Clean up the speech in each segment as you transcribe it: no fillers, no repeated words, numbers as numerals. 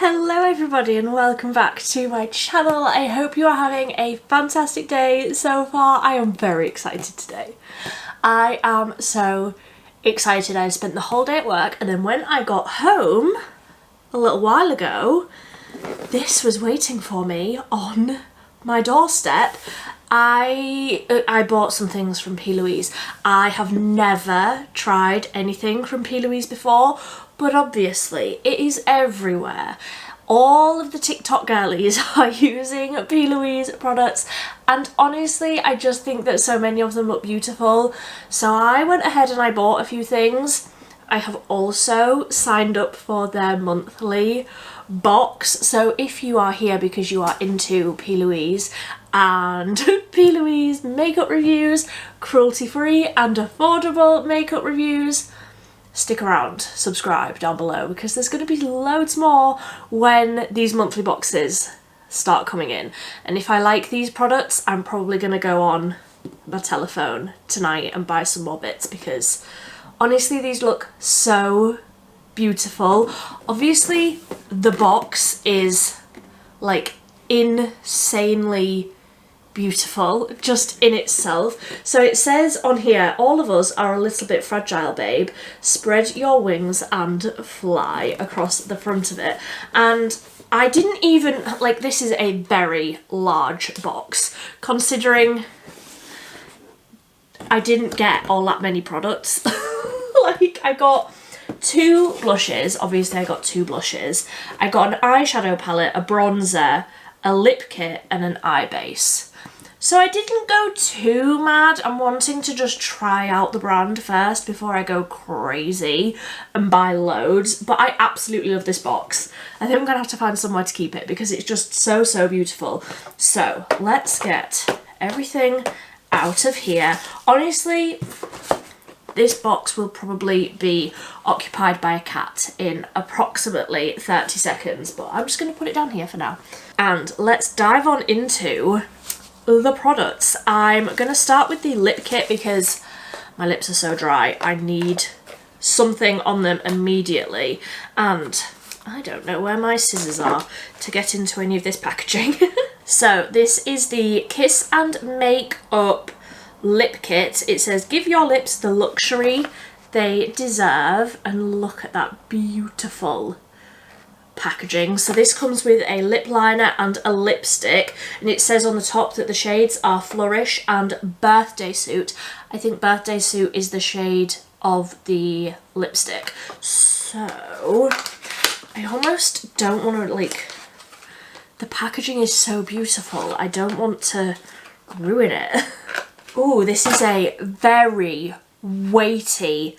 Hello everybody and welcome back to my channel. I hope you are having a fantastic day so far. I am very excited today. I am so excited. I spent the whole day at work and then when I got home a little while ago, this was waiting for me on my doorstep. I bought some things from PLOUISE. I have never tried anything from PLOUISE before, but obviously it is everywhere. All of the TikTok girlies are using PLOUISE products, and honestly I just think that so many of them look beautiful. So I went ahead and I bought a few things. I have also signed up for their monthly box, so if you are here because you are into PLOUISE and PLOUISE makeup reviews, cruelty-free and affordable makeup reviews, stick around, subscribe down below because there's going to be loads more when these monthly boxes start coming in. And if I like these products, I'm probably going to go on my telephone tonight and buy some more bits because honestly these look so beautiful. Obviously the box is like insanely beautiful just in itself. So it says on here, all of us are a little bit fragile, babe. Spread your wings and fly, across the front of it. And I didn't even, like, this is a very large box considering I didn't get all that many products. Like, I got 2 blushes, obviously I got 2 blushes. I got an eyeshadow palette, a bronzer, a lip kit and an eye base. So I didn't go too mad. I'm wanting to just try out the brand first before I go crazy and buy loads. But I absolutely love this box. I think I'm gonna have to find somewhere to keep it because it's just so beautiful. So let's get everything out of here. Honestly, this box will probably be occupied by a cat in approximately 30 seconds, but I'm just going to put it down here for now. And let's dive on into the products. I'm going to start with the lip kit because my lips are so dry. I need something on them immediately. And I don't know where my scissors are to get into any of this packaging. So this is the Kiss and Make Up lip kit. It says give your lips the luxury they deserve, and look at that beautiful packaging. So this comes with a lip liner and a lipstick, and it says on the top that the shades are Flourish and Birthday Suit. I think Birthday Suit is the shade of the lipstick. So I almost don't want to, like, the packaging is so beautiful, I don't want to ruin it. Ooh, this is a very weighty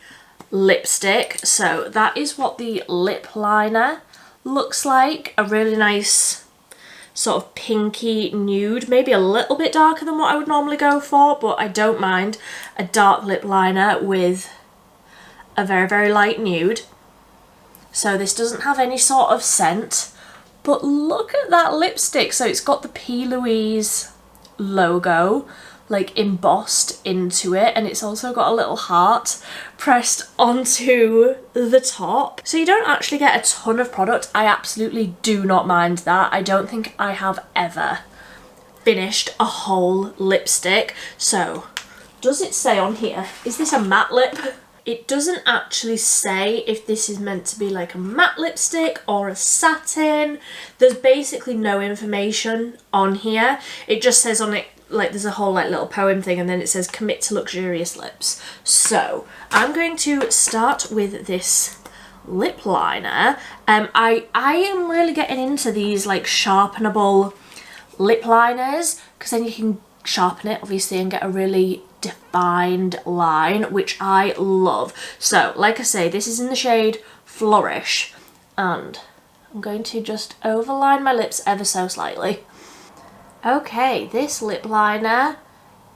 lipstick. So that is what the lip liner looks like. A really nice sort of pinky nude, maybe a little bit darker than what I would normally go for, but I don't mind a dark lip liner with a very light nude. So this doesn't have any sort of scent, but look at that lipstick. So it's got the PLOUISE logo like embossed into it, and it's also got a little heart pressed onto the top. So you don't actually get a ton of product. I absolutely do not mind that. I don't think I have ever finished a whole lipstick. So does it say on here, is this a matte lip? It doesn't actually say if this is meant to be like a matte lipstick or a satin. There's basically no information on here. It just says on it, like, there's a whole like little poem thing, and then it says commit to luxurious lips. So I'm going to start with this lip liner. I am really getting into these like sharpenable lip liners because then you can sharpen it obviously and get a really defined line, which I love. So like I say, this is in the shade Flourish, and I'm going to just overline my lips ever so slightly. Okay, this lip liner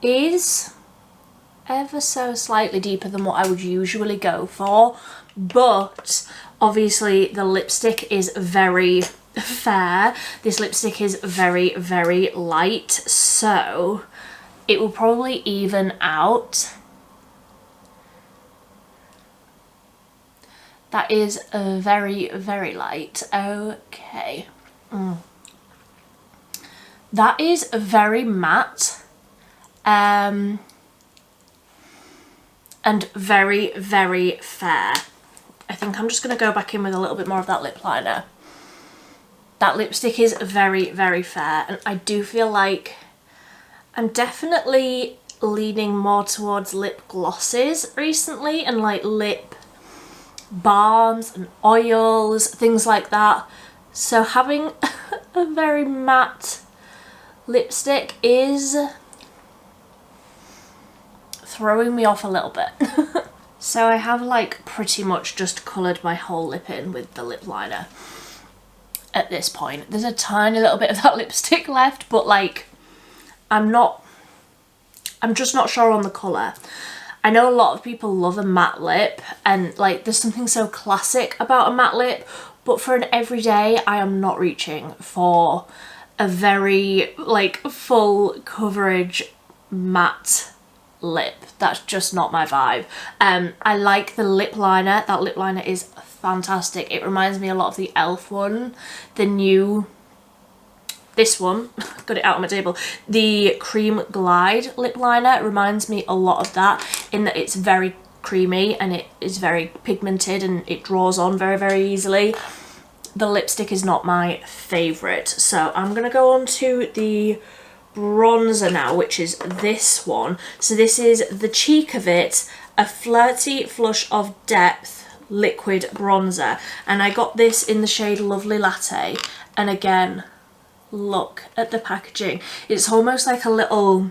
is ever so slightly deeper than what I would usually go for, but obviously the lipstick is very fair. This lipstick is very light, so it will probably even out. That is very, very light. Okay. That is very matte. And very, very fair. I think I'm just going to go back in with a little bit more of that lip liner. That lipstick is very, very fair, and I do feel like I'm definitely leaning more towards lip glosses recently, and like lip balms and oils, things like that. So having a very matte lipstick is throwing me off a little bit. So I have like pretty much just coloured my whole lip in with the lip liner at this point. There's a tiny little bit of that lipstick left, but like I'm just not sure on the colour. I know a lot of people love a matte lip, and like there's something so classic about a matte lip, but for an everyday I am not reaching for a very like full coverage matte lip. That's just not my vibe. I like the lip liner. That lip liner is fantastic. It reminds me a lot of the e.l.f. one, this one, got it out on my table, the Cream Glide lip liner reminds me a lot of that, in that it's very creamy and it is very pigmented and it draws on very, very easily. The lipstick is not my favourite, so I'm gonna go on to the bronzer now, which is this one. So this is the cheek of it, a flirty flush of depth liquid bronzer, and I got this in the shade Lovely Latte. And again, look at the packaging. It's almost like a little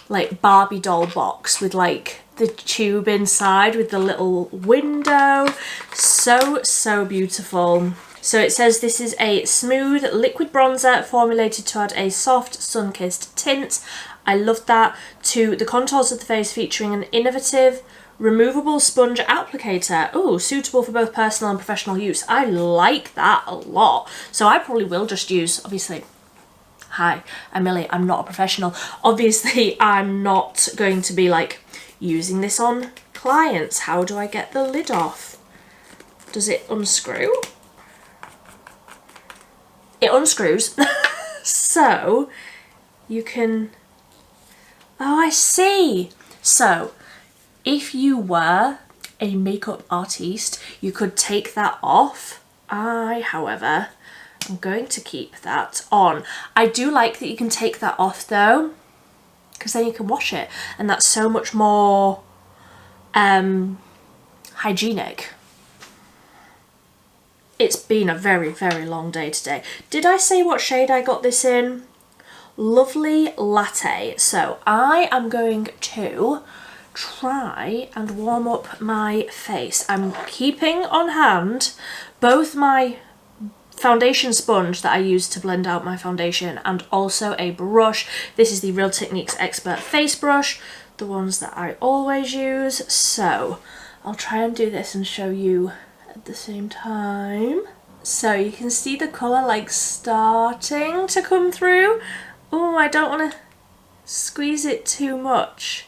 like Barbie doll box with like the tube inside with the little window. So beautiful. So it says this is a smooth liquid bronzer formulated to add a soft sun-kissed tint. I love that. To the contours of the face, featuring an innovative removable sponge applicator. Oh, suitable for both personal and professional use. I like that a lot. So I probably will just use, obviously, hi, I'm Millie, I'm not a professional. Obviously, I'm not going to be like using this on clients. How do I get the lid off? Does it unscrew? It unscrews. So you can, oh, I see. So if you were a makeup artiste, you could take that off. I, however, am going to keep that on. I do like that you can take that off though, because then you can wash it, and that's so much more hygienic. It's been a very, very long day today. Did I say what shade I got this in? Lovely Latte. So I am going to try and warm up my face. I'm keeping on hand both my foundation sponge that I use to blend out my foundation and also a brush. This is the Real Techniques Expert Face Brush, the ones that I always use. So I'll try and do this and show you at the same time. So you can see the colour like starting to come through. Oh, I don't want to squeeze it too much.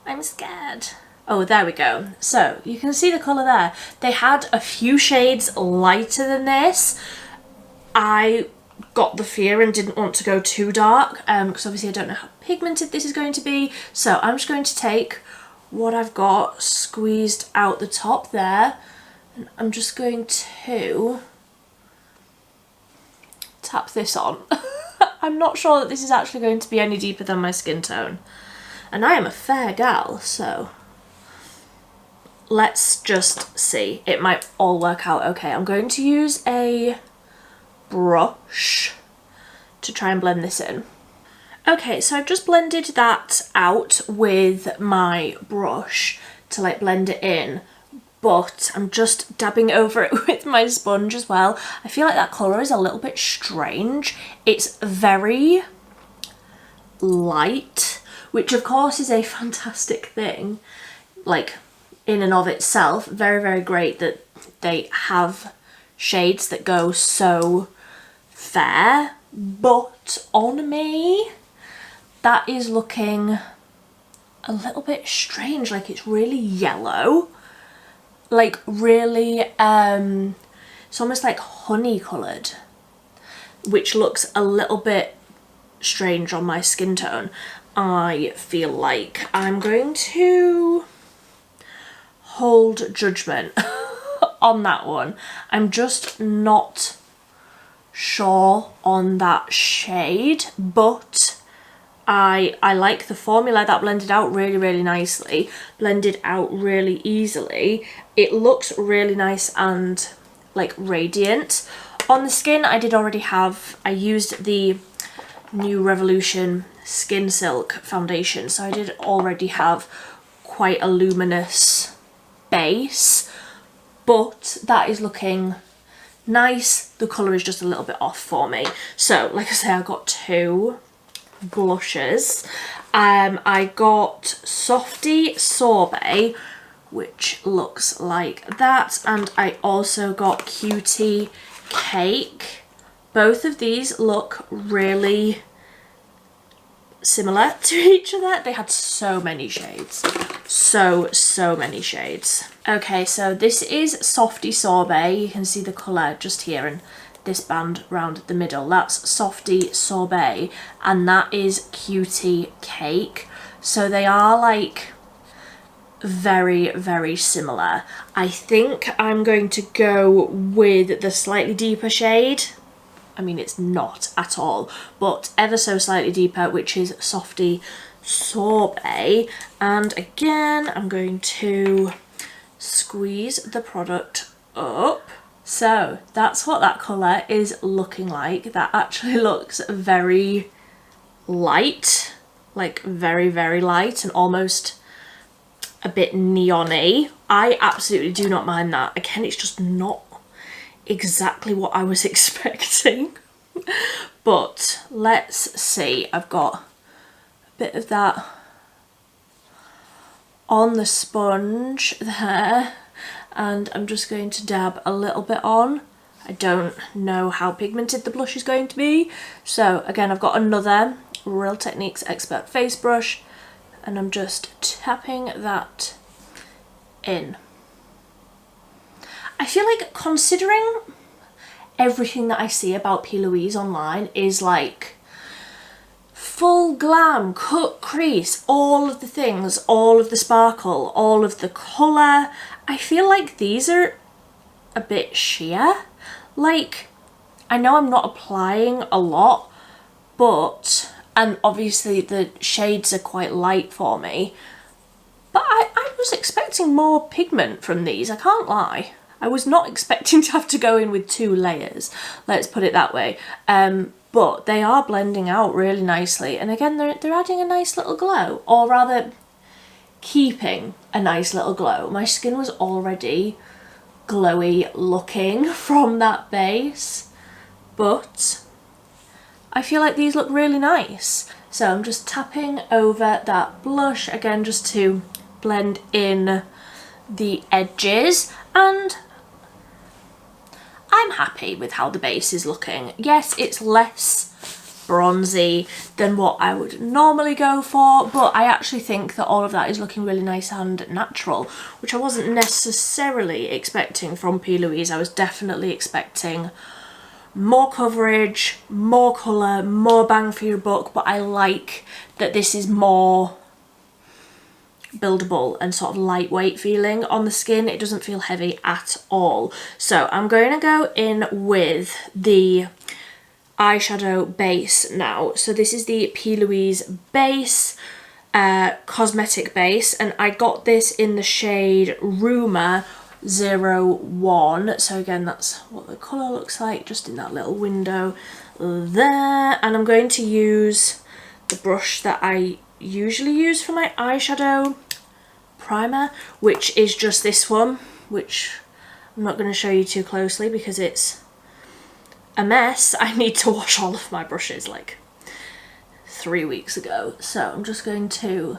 I'm scared. Oh, there we go. So you can see the colour there. They had a few shades lighter than this. I got the fear and didn't want to go too dark because obviously I don't know how pigmented this is going to be. So I'm just going to take what I've got squeezed out the top there, and I'm just going to tap this on. I'm not sure that this is actually going to be any deeper than my skin tone. And I am a fair gal, so let's just see. It might all work out okay. I'm going to use a brush to try and blend this in. Okay, so I've just blended that out with my brush to like blend it in, but I'm just dabbing over it with my sponge as well. I feel like that colour is a little bit strange. It's very light, which of course is a fantastic thing, like in and of itself. Very, very great that they have shades that go so fair, but on me, that is looking a little bit strange. Like it's really yellow like really, it's almost like honey coloured, which looks a little bit strange on my skin tone. I feel like I'm going to hold judgment on that one. I'm just not sure on that shade, but I like the formula. That blended out really nicely, blended out really easily. It looks really nice and like radiant on the skin. I used the New Revolution Skin Silk foundation, so I did already have quite a luminous base, but that is looking nice. The colour is just a little bit off for me. So like I say, I got two blushes. I got Softy Sorbet, which looks like that, and I also got Cutie Cake. Both of these look really similar to each other. They had so many shades. So many shades. Okay, so this is Softy Sorbet. You can see the colour just here and this band round the middle. That's Softy Sorbet, and that is Cutie Cake. So they are like very similar. I think I'm going to go with the slightly deeper shade. I mean, it's not at all, but ever so slightly deeper, which is Softy Sorbet. And again, I'm going to squeeze the product up. So that's what that colour is looking like. That actually looks very light, like very light and almost a bit neon-y. I absolutely do not mind that. Again, it's just not exactly what I was expecting. But let's see. I've got a bit of that on the sponge there, and I'm just going to dab a little bit on. I don't know how pigmented the blush is going to be. So again, I've got another Real Techniques Expert face brush, and I'm just tapping that in. I feel like, considering everything that I see about PLOUISE online is like full glam, cut crease, all of the things, all of the sparkle, all of the colour, I feel like these are a bit sheer. Like, I know I'm not applying a lot, but, and obviously the shades are quite light for me, but I was expecting more pigment from these, I can't lie. I was not expecting to have to go in with 2 layers, let's put it that way. But they are blending out really nicely, and again they're adding a nice little glow, or rather keeping a nice little glow. My skin was already glowy looking from that base, but I feel like these look really nice. So I'm just tapping over that blush again just to blend in the edges, and I'm happy with how the base is looking. Yes, it's less bronzy than what I would normally go for, but I actually think that all of that is looking really nice and natural, which I wasn't necessarily expecting from PLOUISE. I was definitely expecting more coverage, more colour, more bang for your buck, but I like that this is more buildable and sort of lightweight feeling on the skin. It doesn't feel heavy at all. So I'm going to go in with the eyeshadow base now. So this is the PLOUISE base, cosmetic base, and I got this in the shade Rumour 01. So again, that's what the colour looks like just in that little window there. And I'm going to use the brush that I usually use for my eyeshadow primer, which is just this one, which I'm not going to show you too closely because it's a mess. I need to wash all of my brushes like 3 weeks ago. So I'm just going to,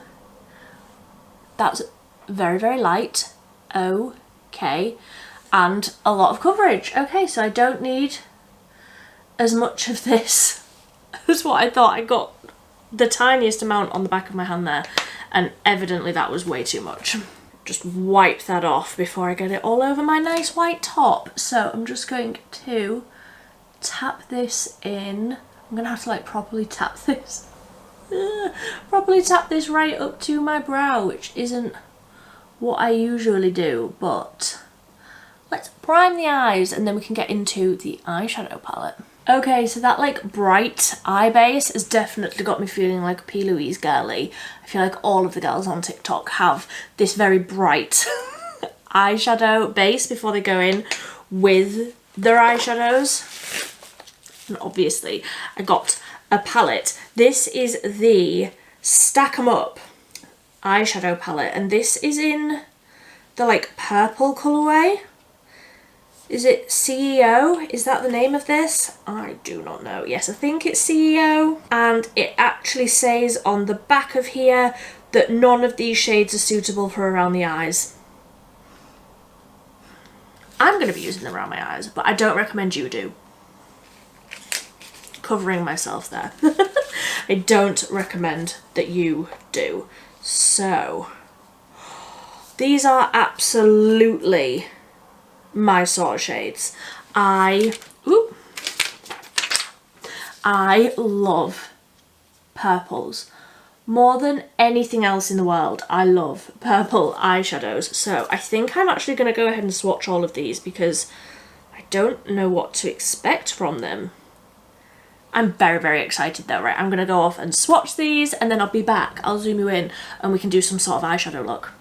that's very light, okay, and a lot of coverage. Okay, so I don't need as much of this as what I thought. I got the tiniest amount on the back of my hand there, and evidently that was way too much. just wipe that off before I get it all over my nice white top. So I'm just going to tap this in. I'm gonna have to like properly tap this. Properly tap this right up to my brow, which isn't what I usually do, but let's prime the eyes and then we can get into the eyeshadow palette. Okay, so that like bright eye base has definitely got me feeling like a PLOUISE girly. I feel like all of the girls on TikTok have this very bright eyeshadow base before they go in with their eyeshadows. And obviously I got a palette. This is the Stack 'em Up eyeshadow palette, and this is in the like purple colourway. Is it CEO? Is that the name of this? I do not know. Yes, I think it's CEO. And it actually says on the back of here that none of these shades are suitable for around the eyes. I'm going to be using them around my eyes, but I don't recommend you do. Covering myself there. I don't recommend that you do. So, these are absolutely my sort of shades. I love purples. More than anything else in the world, I love purple eyeshadows. So I think I'm actually going to go ahead and swatch all of these because I don't know what to expect from them. I'm very, very excited though, right? I'm going to go off and swatch these and then I'll be back. I'll zoom you in and we can do some sort of eyeshadow look.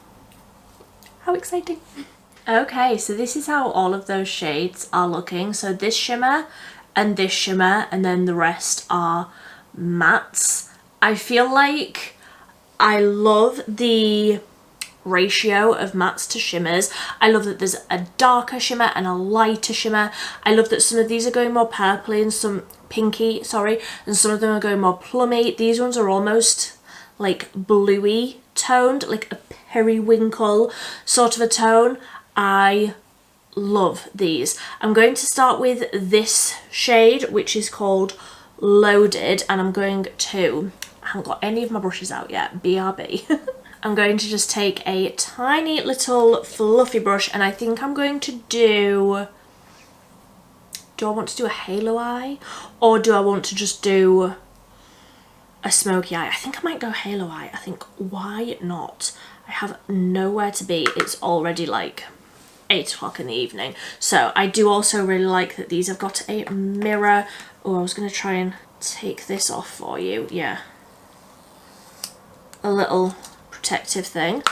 How exciting. Okay, so this is how all of those shades are looking. So this shimmer and then the rest are mattes. I feel like I love the ratio of mattes to shimmers. I love that there's a darker shimmer and a lighter shimmer. I love that some of these are going more purpley and some pinky, sorry, and some of them are going more plummy. These ones are almost like bluey toned, like a periwinkle sort of a tone. I love these. I'm going to start with this shade, which is called Loaded, and I'm going to, I haven't got any of my brushes out yet, BRB. I'm going to just take a tiny little fluffy brush and I think I'm going to do I want to do a halo eye or do I want to just do a smoky eye? I think I might go halo eye. I think, why not? I have nowhere to be. It's already like 8 o'clock in the evening. So I do also really like that these have got a mirror. Oh, I was going to try and take this off for you. Yeah. A little protective thing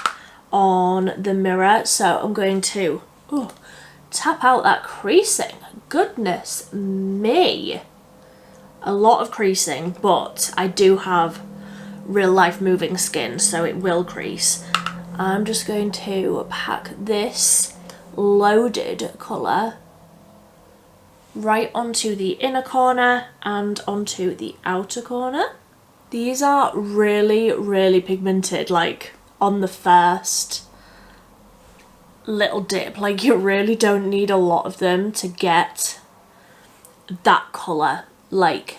on the mirror. So I'm going to tap out that creasing. Goodness me. A lot of creasing, but I do have real life moving skin, so it will crease. I'm just going to pack this Loaded colour right onto the inner corner and onto the outer corner. These are really, really pigmented, like on the first little dip. Like you really don't need a lot of them to get that colour. Like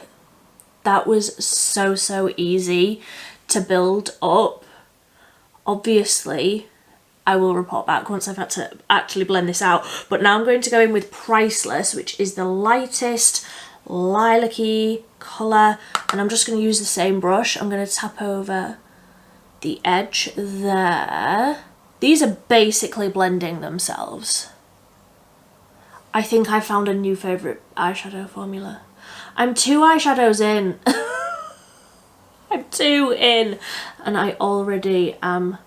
that was so easy to build up. Obviously I will report back once I've had to actually blend this out, but now I'm going to go in with Priceless, which is the lightest lilac-y colour, and I'm just going to use the same brush. I'm going to tap over the edge there. These are basically blending themselves. I think I found a new favourite eyeshadow formula. I'm 2 eyeshadows in. I'm 2 in and I already am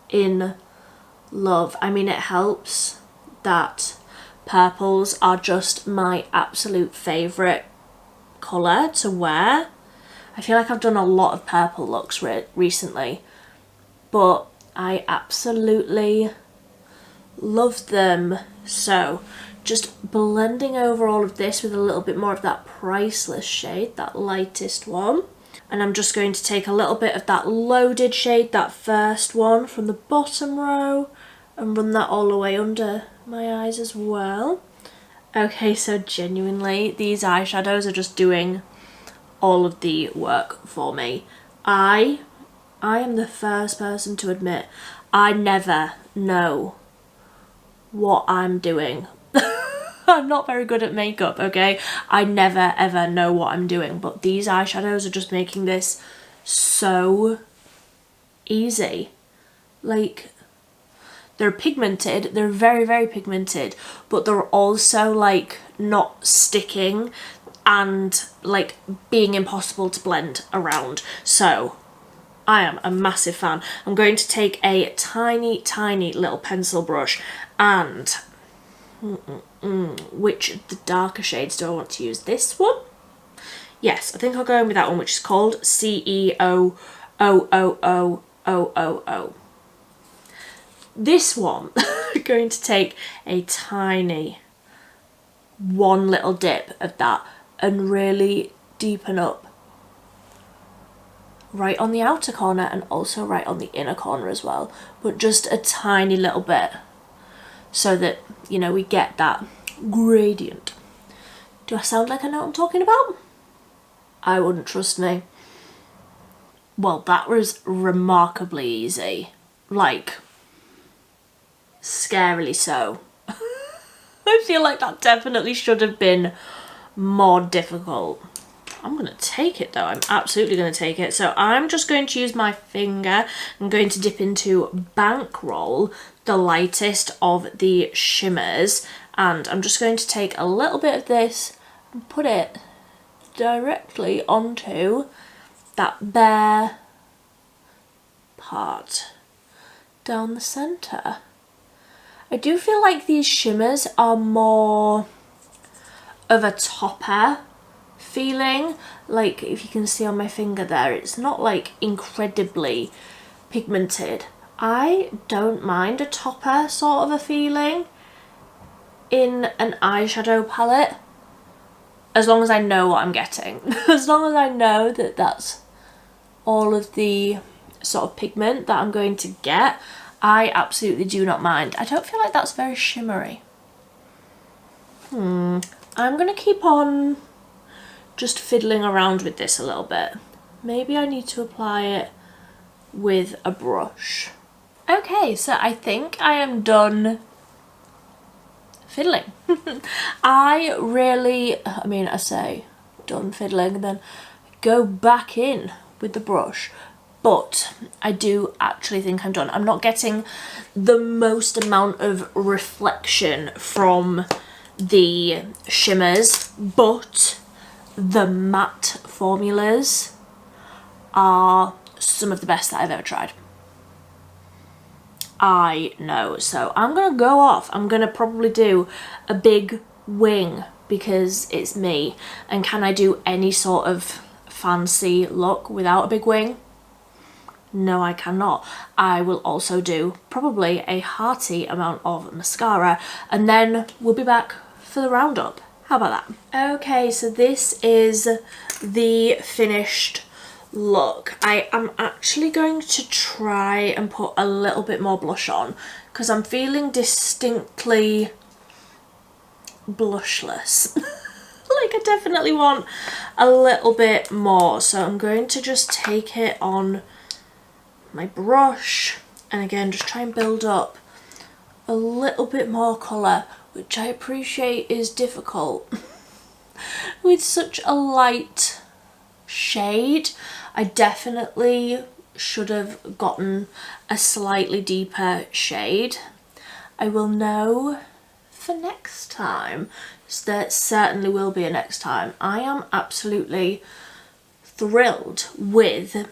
in love. I mean, it helps that purples are just my absolute favourite colour to wear. I feel like I've done a lot of purple looks recently, but I absolutely love them. So just blending over all of this with a little bit more of that Priceless shade, that lightest one. And I'm just going to take a little bit of that Loaded shade, that first one from the bottom row, and run that all the way under my eyes as well. Okay, so genuinely, these eyeshadows are just doing all of the work for me. I am the first person to admit I never know what I'm doing. I'm not very good at makeup, okay? I never ever know what I'm doing, but these eyeshadows are just making this so easy. Like, they're pigmented, they're very, very pigmented, but they're also like not sticking and like being impossible to blend around. So I am a massive fan. I'm going to take a tiny, tiny little pencil brush and which the darker shades do I want to use? This one? Yes, I think I'll go in with that one, which is called CEOOOOOOO. This one, I'm going to take a tiny one little dip of that and really deepen up right on the outer corner and also right on the inner corner as well, but just a tiny little bit so that, you know, we get that gradient. Do I sound like I know what I'm talking about? I wouldn't trust me. Well, that was remarkably easy. Like, scarily so. I feel like that definitely should have been more difficult. I'm going to take it though. I'm absolutely going to take it. So I'm just going to use my finger. I'm going to dip into Bankroll, the lightest of the shimmers. And I'm just going to take a little bit of this and put it directly onto that bare part down the centre. I do feel like these shimmers are more of a topper feeling. Like, if you can see on my finger there, it's not like incredibly pigmented. I don't mind a topper sort of a feeling in an eyeshadow palette, as long as I know what I'm getting. As long as I know that that's all of the sort of pigment that I'm going to get, I absolutely do not mind. I don't feel like that's very shimmery. I'm gonna keep on just fiddling around with this a little bit. Maybe I need to apply it with a brush. Okay, so I think I am done fiddling. I say done fiddling and then go back in with the brush, but I do actually think I'm done. I'm not getting the most amount of reflection from the shimmers, but the matte formulas are some of the best that I've ever tried. I know, so I'm gonna go off. I'm gonna probably do a big wing because it's me, and can I do any sort of fancy look without a big wing? No, I cannot. I will also do probably a hearty amount of mascara, and then we'll be back for the roundup. How about that? Okay, so this is the finished look. I am actually going to try and put a little bit more blush on because I'm feeling distinctly blushless. Like, I definitely want a little bit more, so I'm going to just take it on my brush and again just try and build up a little bit more colour, which I appreciate is difficult with such a light shade. I definitely should have gotten a slightly deeper shade. I will know for next time. So there certainly will be a next time. I am absolutely thrilled with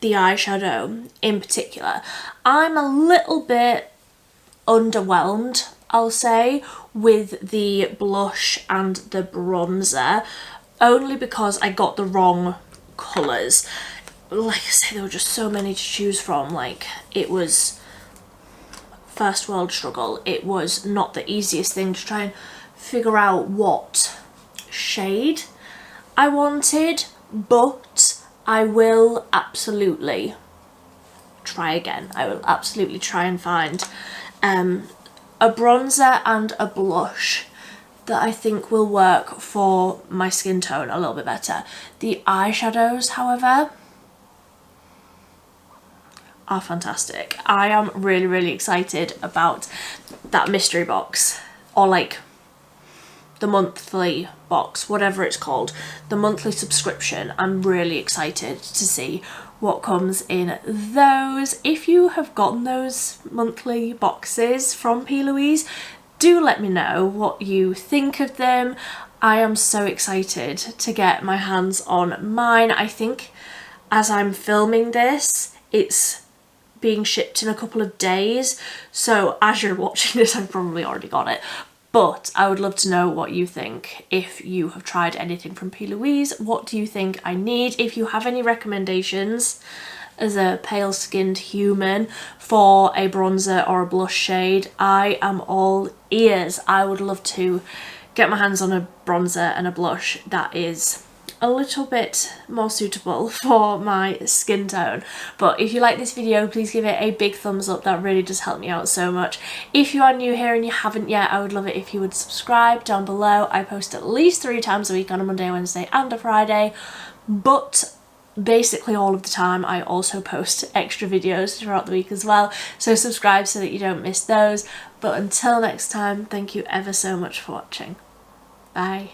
the eyeshadow in particular. I'm a little bit underwhelmed, I'll say, with the blush and the bronzer, only because I got the wrong colours. Like I say, there were just so many to choose from. Like, it was first world struggle. It was not the easiest thing to try and figure out what shade I wanted, but I will absolutely try again. I will absolutely try and find a bronzer and a blush that I think will work for my skin tone a little bit better. The eyeshadows, however, are fantastic. I am really, really excited about that mystery box, or like the monthly box, whatever it's called, the monthly subscription. I'm really excited to see what comes in those. If you have gotten those monthly boxes from PLOUISE, do let me know what you think of them. I am so excited to get my hands on mine. I think as I'm filming this, it's being shipped in a couple of days, so as you're watching this I've probably already got it, but I would love to know what you think. If you have tried anything from PLOUISE, what do you think I need? If you have any recommendations as a pale skinned human for a bronzer or a blush shade, I am all ears. I would love to get my hands on a bronzer and a blush that is a little bit more suitable for my skin tone. But if you like this video, please give it a big thumbs up. That really does help me out so much. If you are new here and you haven't yet, I would love it if you would subscribe down below. I post at least 3 times a week, on a Monday, Wednesday and a Friday, but basically all of the time I also post extra videos throughout the week as well, so subscribe so that you don't miss those. But until next time, thank you ever so much for watching. Bye.